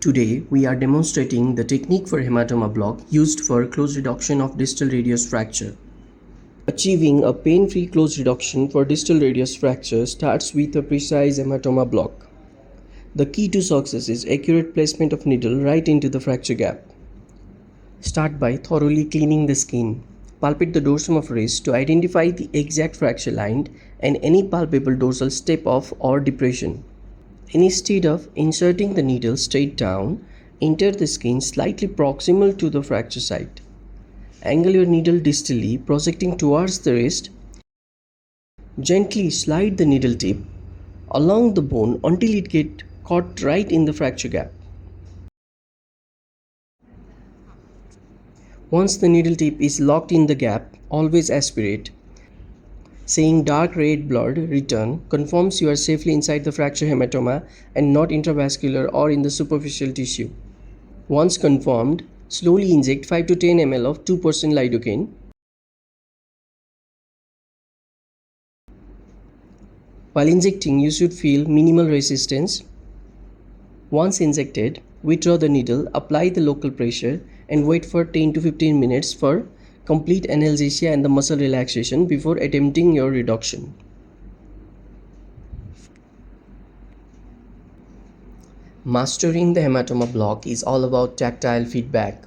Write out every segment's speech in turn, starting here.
Today, we are demonstrating the technique for hematoma block used for close reduction of distal radius fracture. Achieving a pain-free close reduction for distal radius fracture starts with a precise hematoma block. The key to success is accurate placement of needle right into the fracture gap. Start by thoroughly cleaning the skin. Palpate the dorsum of wrist to identify the exact fracture line and any palpable dorsal step-off or depression. Instead of inserting the needle straight down, enter the skin slightly proximal to the fracture site. Angle your needle distally, projecting towards the wrist. Gently slide the needle tip along the bone until it gets caught right in the fracture gap. Once the needle tip is locked in the gap, always aspirate. Seeing dark red blood return confirms you are safely inside the fracture hematoma and not intravascular or in the superficial tissue. Once confirmed, slowly inject 5 to 10 ml of 2% Lignocaine. While injecting, you should feel minimal resistance. Once injected, withdraw the needle, apply the local pressure and wait for 10 to 15 minutes for complete analgesia and the muscle relaxation before attempting your reduction. Mastering the hematoma block is all about tactile feedback.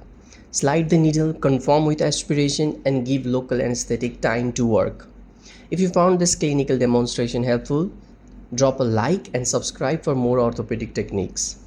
Slide the needle, confirm with aspiration and give local anesthetic time to work. If you found this clinical demonstration helpful, drop a like and subscribe for more orthopedic techniques.